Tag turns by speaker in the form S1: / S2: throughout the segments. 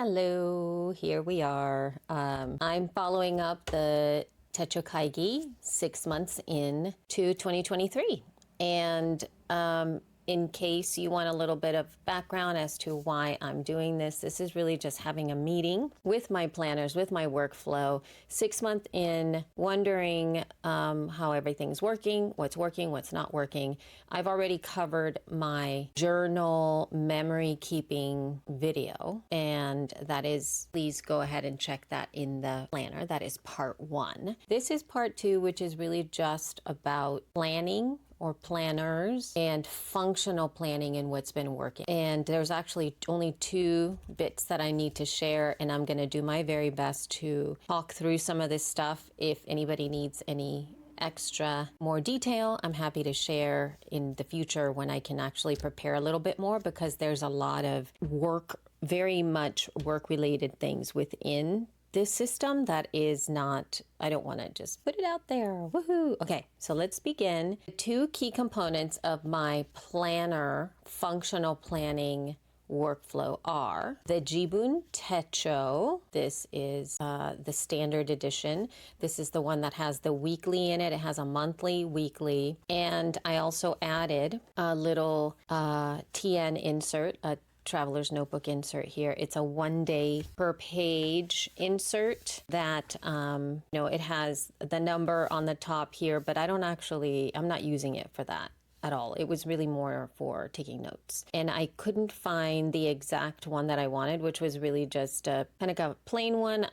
S1: Hello, here we are. I'm following up the Techo Kaigi 6 months in to 2023. And in case you want a little bit of background as to why I'm doing this, this is really just having a meeting with my planners, with my workflow, 6 months in, wondering how everything's working, what's not working. I've already covered my journal memory keeping video, and that is, please go ahead and check that in the planner. That is part 1. This is part 2, which is really just about planning or planners and functional planning and what's been working. And there's actually only 2 bits that I need to share, and I'm going to do my very best to talk through some of this stuff. If anybody needs any extra more detail, I'm happy to share in the future when I can actually prepare a little bit more, because there's a lot of work, very much work related things within this system that is not, I don't want to just put it out there. Woohoo. Okay, so let's begin. The 2 key components of my planner, functional planning workflow are the Jibun Techo. This is the standard edition. This is the one that has the weekly in it. It has a monthly, weekly, and I also added a little TN insert, a traveler's notebook insert here. It's a 1 day per page insert that, it has the number on the top here, but I'm not using it for that at all. It was really more for taking notes. And I couldn't find the exact one that I wanted, which was really just a kind of a plain one.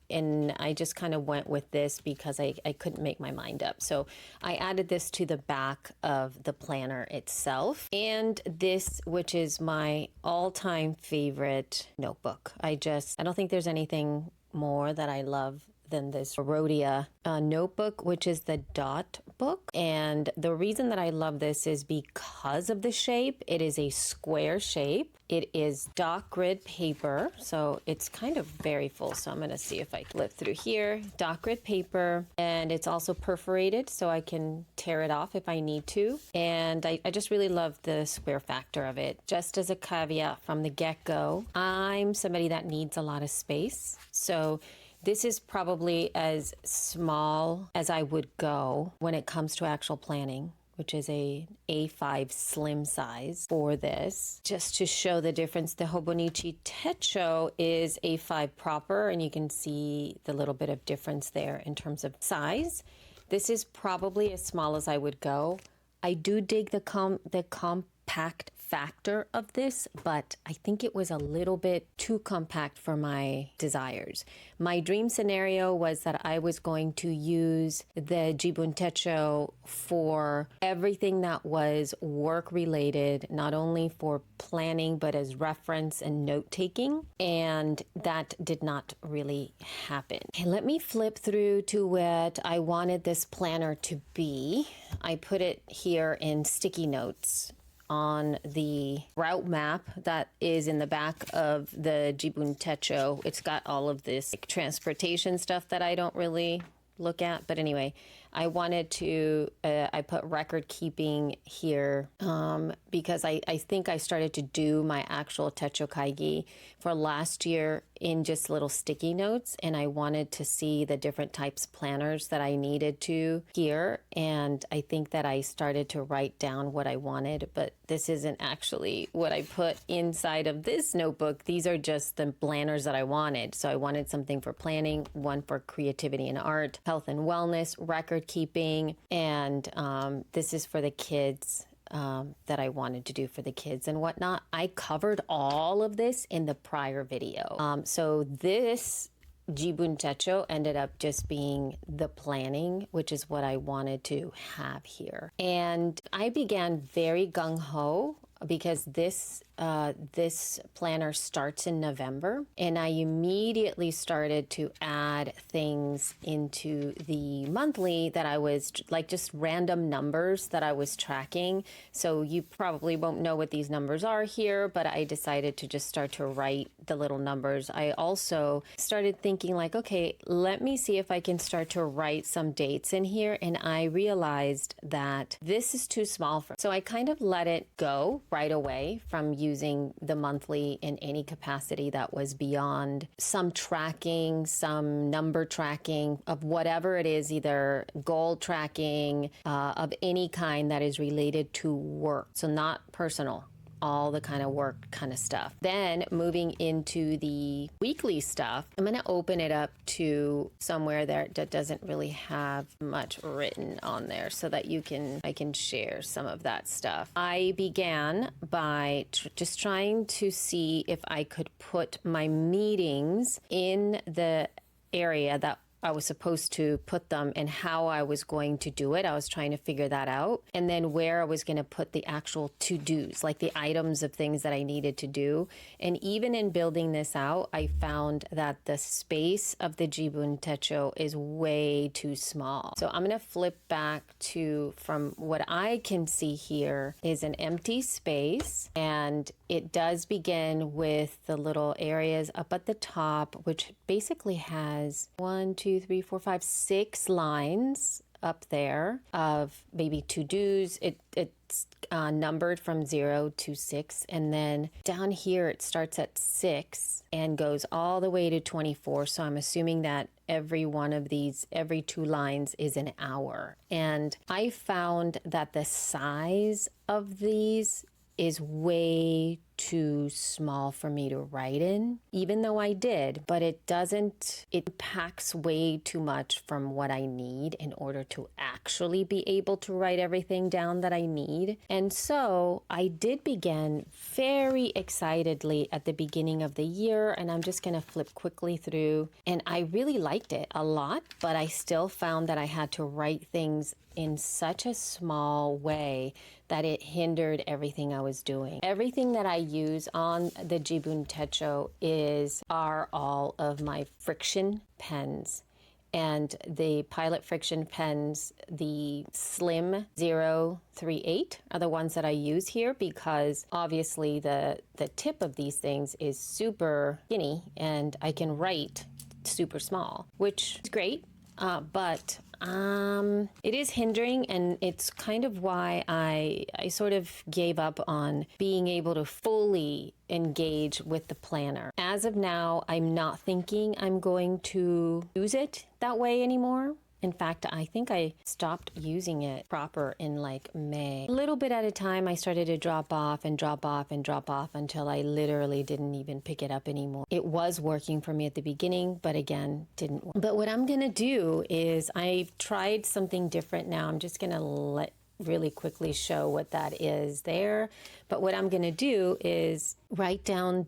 S1: And I just kind of went with this because I couldn't make my mind up. So I added this to the back of the planner itself. And this, which is my all-time favorite notebook. I don't think there's anything more that I love than this Rhodia notebook, which is the Dot Book. And the reason that I love this is because of the shape. It is a square shape. It is dock grid paper, so it's kind of very full. So I'm going to see if I flip through here. Dock grid paper, and it's also perforated, so I can tear it off if I need to. And I just really love the square factor of it. Just as a caveat from the get-go, I'm somebody that needs a lot of space. So this is probably as small as I would go when it comes to actual planning, which is a A5 slim size for this. Just to show the difference, the Hobonichi Techo is A5 proper, and you can see the little bit of difference there in terms of size. This is probably as small as I would go. I do dig the compact factor of this, but I think it was a little bit too compact for my desires. My dream scenario was that I was going to use the Jibun Techo for everything that was work related, not only for planning, but as reference and note taking. And that did not really happen. Okay, let me flip through to what I wanted this planner to be. I put it here in sticky notes on the route map that is in the back of the Jibun Techo. It's got all of this transportation stuff that I don't really look at. But anyway, I wanted to, I put record keeping here because I think I started to do my actual Techo Kaigi for last year in just little sticky notes, and I wanted to see the different types of planners that I needed to here. And I think that I started to write down what I wanted, but this isn't actually what I put inside of this notebook. These are just the planners that I wanted. So I wanted something for planning, one for creativity and art, health and wellness, record keeping, and this is for the kids. That I wanted to do for the kids and whatnot. I covered all of this in the prior video. So this Jibun Techo ended up just being the planning, which is what I wanted to have here. And I began very gung-ho because this planner starts in November, and I immediately started to add things into the monthly that I was like just random numbers that I was tracking. So you probably won't know what these numbers are here, but I decided to just start to write the little numbers. I also started thinking like, okay, let me see if I can start to write some dates in here, and I realized that this is too small for, so I kind of let it go right away from using the monthly in any capacity that was beyond some tracking, some number tracking of whatever it is, either goal tracking of any kind that is related to work. So not personal, all the kind of work kind of stuff. Then moving into the weekly stuff, I'm going to open it up to somewhere there that doesn't really have much written on there so that I can share some of that stuff. I began by just trying to see if I could put my meetings in the area that I was supposed to put them and how I was going to do it. I was trying to figure that out. And then where I was going to put the actual to-dos, like the items of things that I needed to do. And even in building this out, I found that the space of the Jibun Techo is way too small. So I'm going to flip back to, from what I can see here, is an empty space. And it does begin with the little areas up at the top, which basically has 6 lines up there of maybe to-dos. It's numbered from 0 to 6. And then down here, it starts at 6 and goes all the way to 24. So I'm assuming that every one of these, every 2 lines is an hour. And I found that the size of these is way too small for me to write in, even though I did, but it packs way too much from what I need in order to actually be able to write everything down that I need. And so I did begin very excitedly at the beginning of the year, and I'm just gonna flip quickly through, and I really liked it a lot, but I still found that I had to write things in such a small way that it hindered everything I was doing. Everything that I use on the Jibun Techo are all of my friction pens. And the Pilot friction pens, the Slim 038, are the ones that I use here because obviously the tip of these things is super skinny and I can write super small, which is great, but it is hindering, and it's kind of why I sort of gave up on being able to fully engage with the planner. As of now, I'm not thinking I'm going to use it that way anymore. In fact, I think I stopped using it proper in like May. A little bit at a time, I started to drop off and drop off and drop off until I literally didn't even pick it up anymore. It was working for me at the beginning, but again, didn't work. But what I'm gonna do is I've tried something different now. I'm just gonna really quickly show what that is there. But what I'm going to do is write down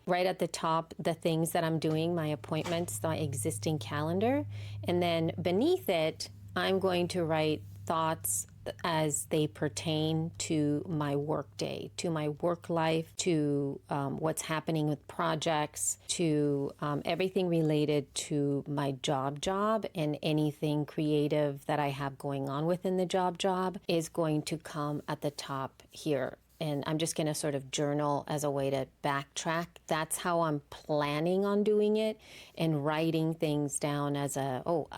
S1: right at the top, the things that I'm doing, my appointments, my existing calendar. And then beneath it, I'm going to write thoughts as they pertain to my work day, to my work life, to what's happening with projects, to everything related to my job, and anything creative that I have going on within the job is going to come at the top here. And I'm just going to sort of journal as a way to backtrack. That's how I'm planning on doing it, and writing things down as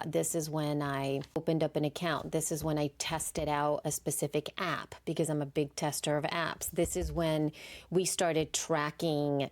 S1: this is when I opened up an account. This is when I tested out a specific app because I'm a big tester of apps. This is when we started tracking,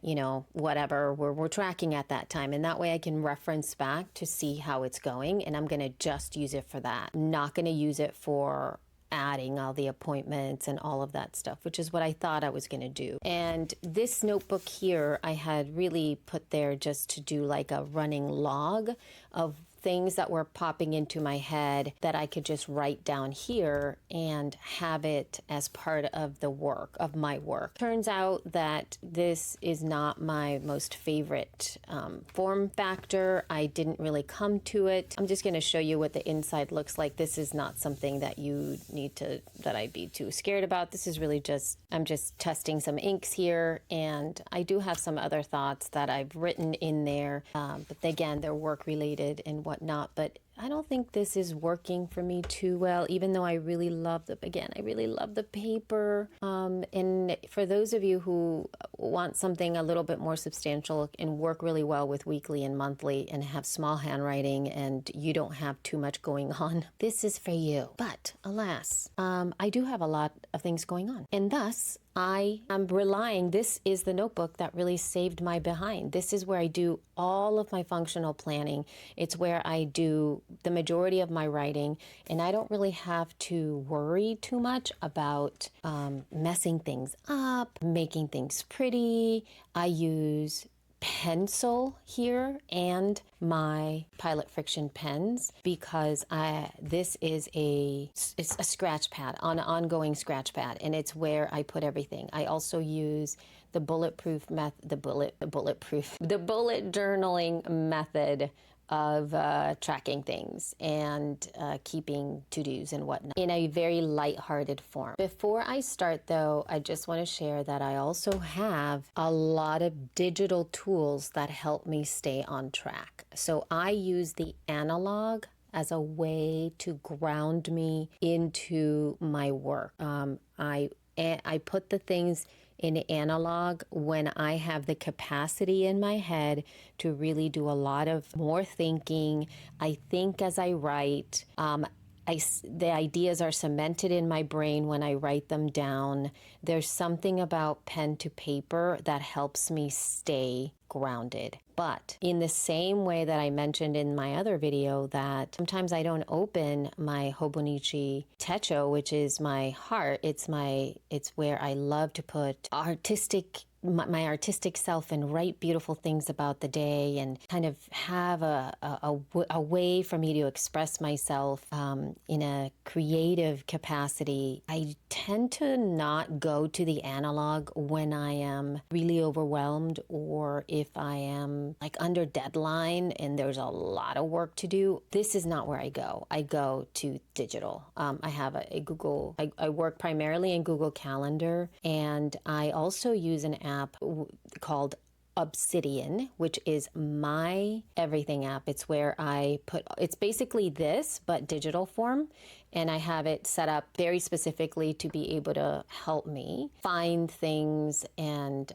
S1: whatever we're tracking at that time. And that way I can reference back to see how it's going. And I'm going to just use it for that. I'm not going to use it for adding all the appointments and all of that stuff, which is what I thought I was going to do. And this notebook here, I had really put there just to do like a running log of things that were popping into my head that I could just write down here and have it as part of the work, of my work. Turns out that this is not my most favorite form factor. I didn't really come to it. I'm just going to show you what the inside looks like. This is not something that that I'd be too scared about. This is really I'm just testing some inks here, and I do have some other thoughts that I've written in there, but again, they're work related and whatnot. But I don't think this is working for me too well, even though I really love I really love the paper. And for those of you who want something a little bit more substantial and work really well with weekly and monthly and have small handwriting and you don't have too much going on, this is for you. But alas, I do have a lot of things going on. And thus, I am relying, this is the notebook that really saved my behind. This is where I do all of my functional planning. It's where I do the majority of my writing, and I don't really have to worry too much about messing things up, making things pretty. I use pencil here and my Pilot Friction pens because it's a scratch pad, an ongoing scratch pad, and it's where I put everything. I also use the bullet journaling method of tracking things and keeping to-dos and whatnot in a very lighthearted form. Before I start though, I just want to share that I also have a lot of digital tools that help me stay on track. So I use the analog as a way to ground me into my work. I put the things in analog when I have the capacity in my head to really do a lot of more thinking. I think as I write. The ideas are cemented in my brain when I write them down. There's something about pen to paper that helps me stay grounded. But in the same way that I mentioned in my other video that sometimes I don't open my Hobonichi Techo, which is my heart. It's where I love to put my artistic self and write beautiful things about the day and kind of have a way for me to express myself in a creative capacity. I tend to not go to the analog when I am really overwhelmed or if I am like under deadline and there's a lot of work to do. This is not where I go. I go to digital. I have a Google, I work primarily in Google Calendar, and I also use an app called Obsidian, which is my everything app. It's where it's basically this, but digital form. And I have it set up very specifically to be able to help me find things and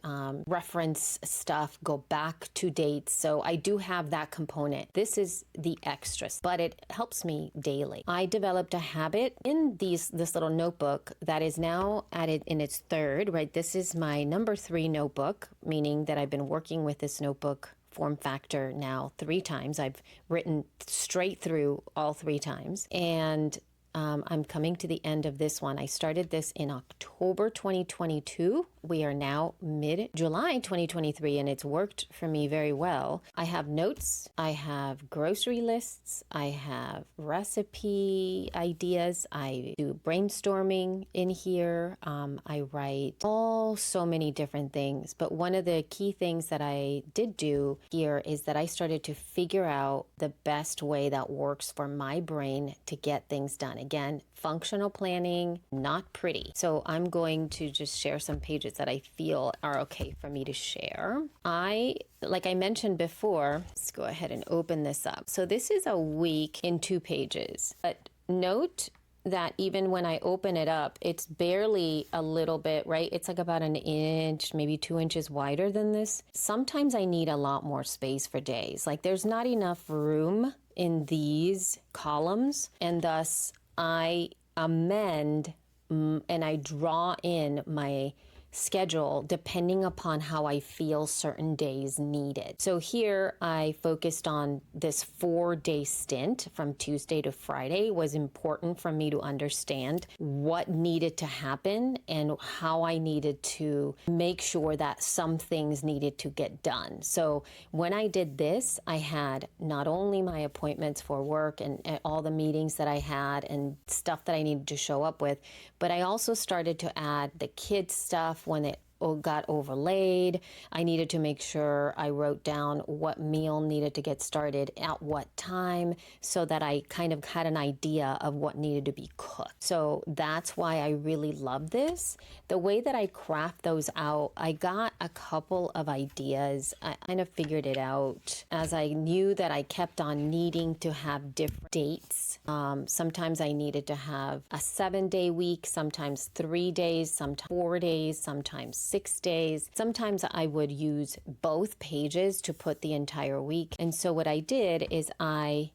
S1: reference stuff, go back to dates. So I do have that component. This is the extras, but it helps me daily. I developed a habit in this little notebook that is now added in its third, right? This is my number 3 notebook, meaning that I've been working with this notebook form factor now 3 times. I've written straight through all 3 times. And I'm coming to the end of this one. I started this in October 2022. We are now mid-July 2023, and it's worked for me very well. I have notes, I have grocery lists, I have recipe ideas, I do brainstorming in here, I write so many different things. But one of the key things that I did do here is that I started to figure out the best way that works for my brain to get things done. Again, functional planning, not pretty. So I'm going to just share some pages that I feel are okay for me to share. Like I mentioned before, let's go ahead and open this up. So this is a week in 2 pages. But note that even when I open it up, it's barely a little bit, right? It's like about an inch, maybe 2 inches wider than this. Sometimes I need a lot more space for days. Like there's not enough room in these columns, and thus I amend and I draw in my schedule depending upon how I feel certain days needed. So here I focused on this 4-day stint from Tuesday to Friday was important for me to understand what needed to happen and how I needed to make sure that some things needed to get done. So when I did this, I had not only my appointments for work and all the meetings that I had and stuff that I needed to show up with, but I also started to add the kids stuff when it got overlaid. I needed to make sure I wrote down what meal needed to get started at what time so that I kind of had an idea of what needed to be cooked. So that's why I really love this. The way that I craft those out, I got a couple of ideas. I kind of figured it out as I knew that I kept on needing to have different dates. Sometimes I needed to have a 7-day week, sometimes 3 days, sometimes 4 days, sometimes 6 days. Sometimes I would use both pages to put the entire week. And so what I did is I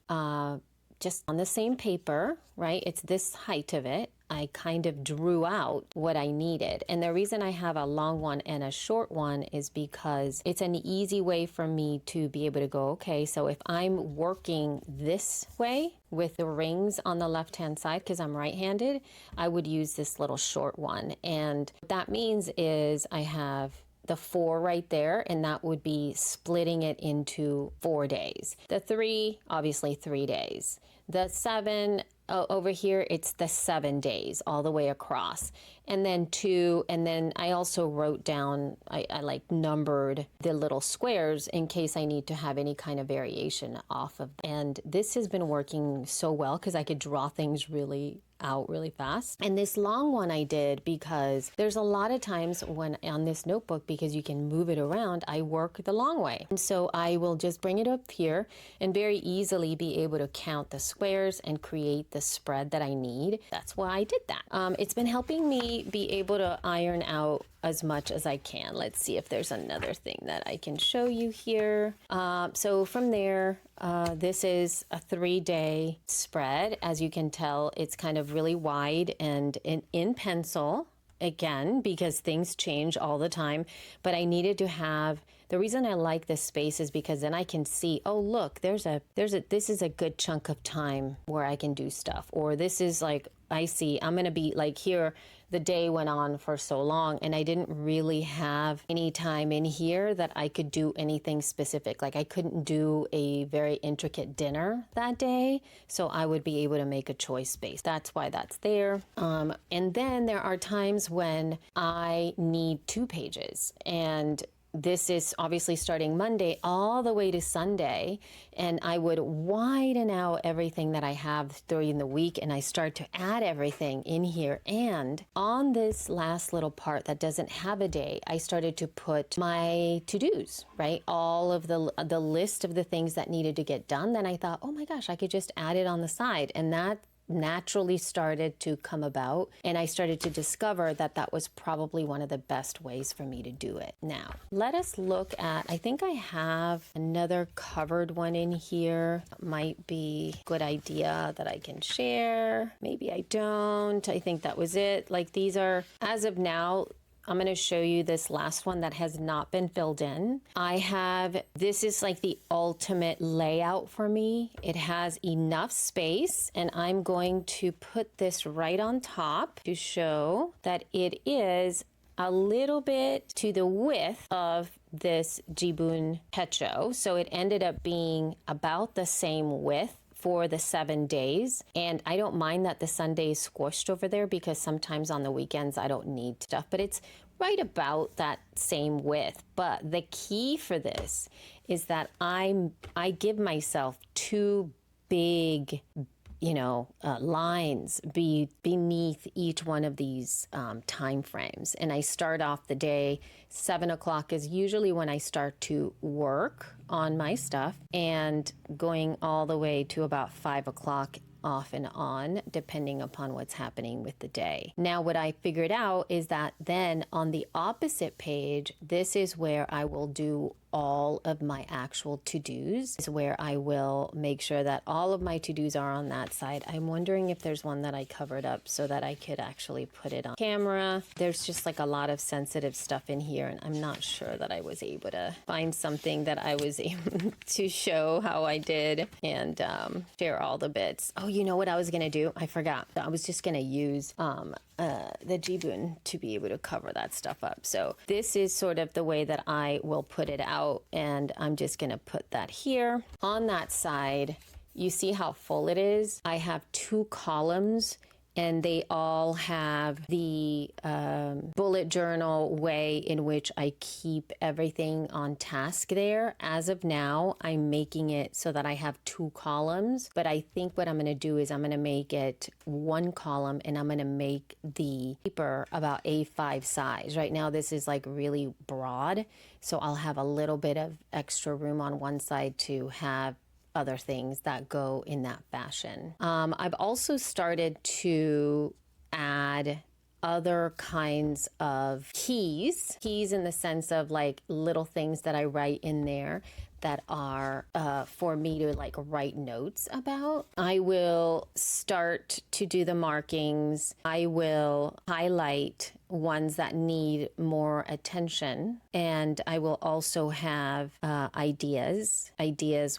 S1: just on the same paper, right? It's this height of it. I kind of drew out what I needed. And the reason I have a long one and a short one is because it's an easy way for me to be able to go, okay, so if I'm working this way with the rings on the left-hand side, because I'm right-handed, I would use this little short one. And what that means is I have the 4 right there, and that would be splitting it into 4 days. The 3, obviously 3 days. The 7, over here, it's the 7 days all the way across. And then 2, and then I also wrote down, I like numbered the little squares in case I need to have any kind of variation off of. And this has been working so well because I could draw things out really fast. And this long one I did because there's a lot of times when on this notebook, because you can move it around, I work the long way. And so I will just bring it up here and very easily be able to count the squares and create the spread that I need. That's why I did that. It's been helping me be able to iron out as much as I can. Let's see if there's another thing that I can show you here. So from there, this is a 3-day spread. As you can tell, it's kind of really wide and in pencil again, because things change all the time. But I needed to have, the reason I like this space is because then I can see, oh, look, this is a good chunk of time where I can do stuff. Or this is like, I see, I'm going to be like here, the day went on for so long and I didn't really have any time in here that I could do anything specific. Like I couldn't do a very intricate dinner that day, so I would be able to make a choice based. That's why that's there. And then there are times when I need 2 pages, and this is obviously starting Monday all the way to Sunday, and I would widen out everything that I have during the week, and I start to add everything in here. And on this last little part that doesn't have a day, I started to put my to-dos, right? All of the list of the things that needed to get done. Then I thought, oh my gosh, I could just add it on the side, and that naturally started to come about, and I started to discover that that was probably one of the best ways for me to do it. Now, let us look at, I think I have another covered one in here. Might be a good idea that I can share. Maybe I don't. I think that was it. Like these are, as of now, I'm going to show you this last one that has not been filled in. This is like the ultimate layout for me. It has enough space, and I'm going to put this right on top to show that it is a little bit to the width of this Jibun Techo. So it ended up being about the same width for the 7 days. And I don't mind that the Sunday is squished over there because sometimes on the weekends I don't need stuff, but it's right about that same width. But the key for this is that I give myself 2 big lines beneath each one of these time frames. And I start off the day, 7 o'clock is usually when I start to work on my stuff, and going all the way to about 5 o'clock off and on, depending upon what's happening with the day. Now, what I figured out is that then on the opposite page, this is where I will do all of my actual to-dos, is where I will make sure that all of my to-dos are on that side. I'm wondering if there's one that I covered up so that I could actually put it on camera. There's just like a lot of sensitive stuff in here, and I'm not sure that I was able to find something that I was able to show how I did and share all the bits. Oh, you know what I was gonna do? I forgot. I was just gonna use the Jibun to be able to cover that stuff up. So this is sort of the way that I will put it out, and I'm just going to put that here. On that side, you see how full it is? I have 2 columns, and they all have the bullet journal way in which I keep everything on task there. As of now, I'm making it so that I have 2 columns, but I think what I'm going to do is I'm going to make it 1 column, and I'm going to make the paper about A5 size. Right now, this is like really broad, so I'll have a little bit of extra room on one side to have other things that go in that fashion. I've also started to add other kinds of keys in the sense of like little things that I write in there that are for me to like write notes about. I will start to do the markings. I will highlight ones that need more attention, and I will also have ideas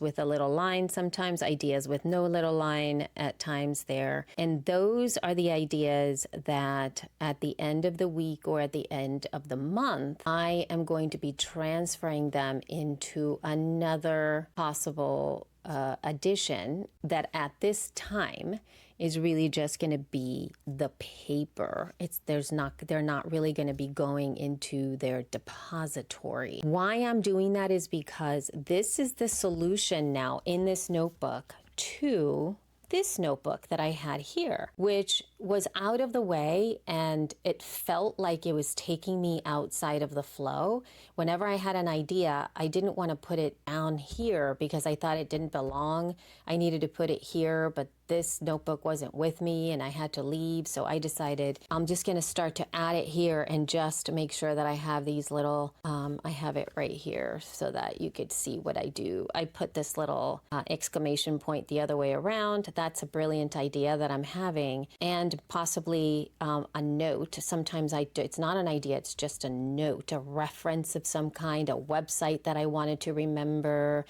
S1: with a little line, sometimes ideas with no little line at times there, and those are the ideas that at the end of the week or at the end of the month I am going to be transferring them into another possible addition that at this time is really just going to be the paper. They're not really going to be going into their depository. Why I'm doing that is because this is the solution now in this notebook to this notebook that I had here, which was out of the way, and it felt like it was taking me outside of the flow. Whenever I had an idea, I didn't want to put it down here because I thought it didn't belong. I needed to put it here, but this notebook wasn't with me and I had to leave. So I decided I'm just going to start to add it here and just make sure that I have these little, I have it right here so that you could see what I do. I put this little exclamation point the other way around. That's a brilliant idea that I'm having, and possibly a note. Sometimes it's not an idea, it's just a note, a reference of some kind, a website that I wanted to remember.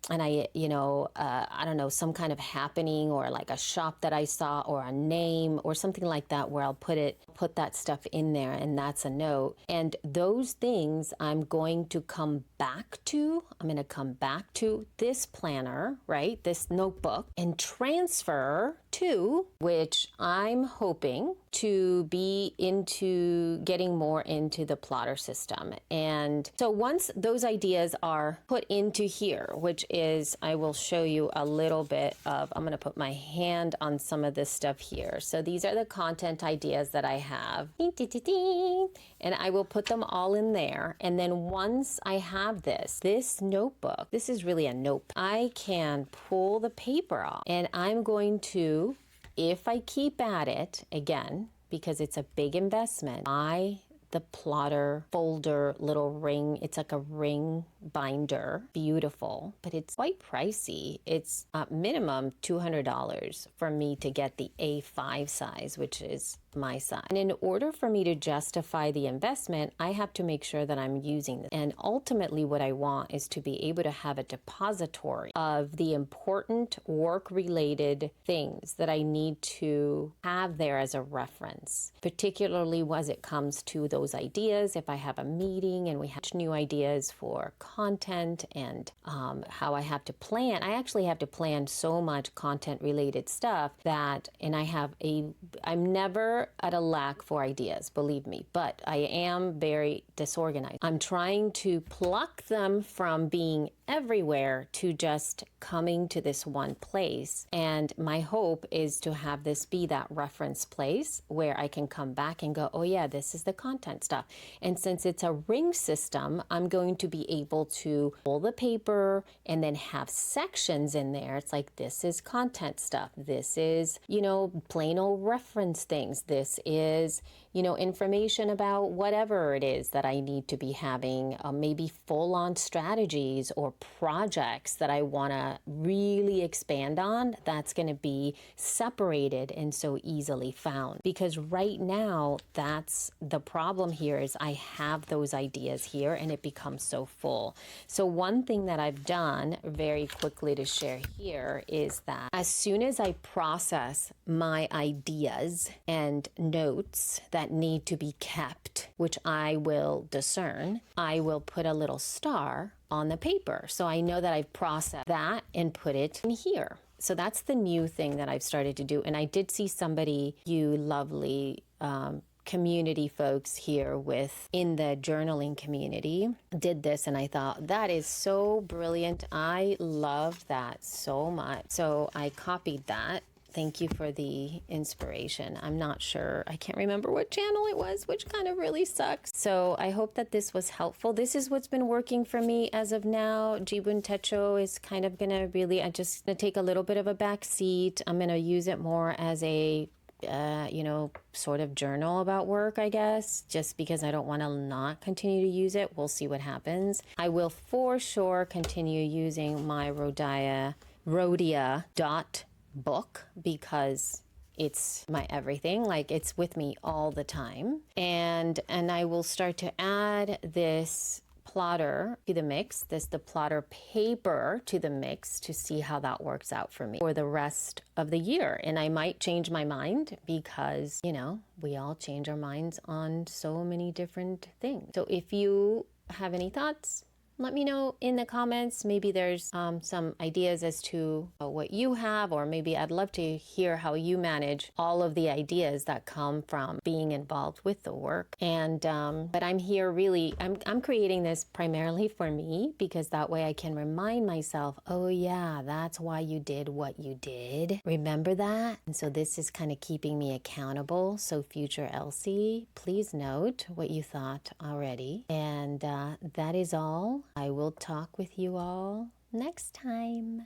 S1: And I don't know, some kind of happening or like a shop that I saw or a name or something like that where I'll put that stuff in there, and that's a note. And those things I'm going to come back to. I'm going to come back to this planner, right? This notebook, and transfer to, which I'm hoping to be into getting more into the plotter system. And so once those ideas are put into here, which is, I will show you a little bit of, I'm going to put my hand on some of this stuff here. So these are the content ideas that I have. And I will put them all in there. And then once I have this notebook, this is really a note, I can pull the paper off, and I'm going to, if I keep at it again, because it's a big investment, the plotter folder little ring. It's like a ring binder, beautiful, but it's quite pricey. It's minimum $200 for me to get the A5 size, which is my size. And in order for me to justify the investment, I have to make sure that I'm using this. And ultimately what I want is to be able to have a depository of the important work-related things that I need to have there as a reference, particularly as it comes to those ideas. If I have a meeting and we have new ideas for content and how I have to plan, I actually have to plan so much content-related stuff that, and I'm never at a lack for ideas, believe me, but I am very disorganized. I'm trying to pluck them from being everywhere to just coming to this one place. And my hope is to have this be that reference place where I can come back and go, oh yeah, this is the content stuff. And since it's a ring system, I'm going to be able to pull the paper and then have sections in there. It's like, this is content stuff. This is, plain old reference things. This is, information about whatever it is that I need to be having, maybe full-on strategies or projects that I want to really expand on. That's going to be separated and so easily found. Because right now, that's the problem here, is I have those ideas here and it becomes so full. So one thing that I've done very quickly to share here is that as soon as I process my ideas and notes that need to be kept, which I will discern, I will put a little star on the paper. So I know that I've processed that and put it in here. So that's the new thing that I've started to do. And I did see somebody, you lovely community folks here in the journaling community, did this, and I thought that is so brilliant. I love that so much. So I copied that. Thank you for the inspiration. I'm not sure. I can't remember what channel it was, which kind of really sucks. So I hope that this was helpful. This is what's been working for me as of now. Jibun Techo is kind of going to really, I'm just going to take a little bit of a back seat. I'm going to use it more as a sort of journal about work, I guess, just because I don't want to not continue to use it. We'll see what happens. I will for sure continue using my Rhodia Dot Book because it's my everything. Like, it's with me all the time. And I will start to add this plotter to the mix, the plotter paper to the mix, to see how that works out for me for the rest of the year. And I might change my mind because, we all change our minds on so many different things. So if you have any thoughts, let me know in the comments. Maybe there's some ideas as to what you have, or maybe I'd love to hear how you manage all of the ideas that come from being involved with the work. And but I'm here really, I'm creating this primarily for me, because that way I can remind myself, oh yeah, that's why you did what you did. Remember that? And so this is kind of keeping me accountable. So future Elsie, please note what you thought already. And that is all. I will talk with you all next time.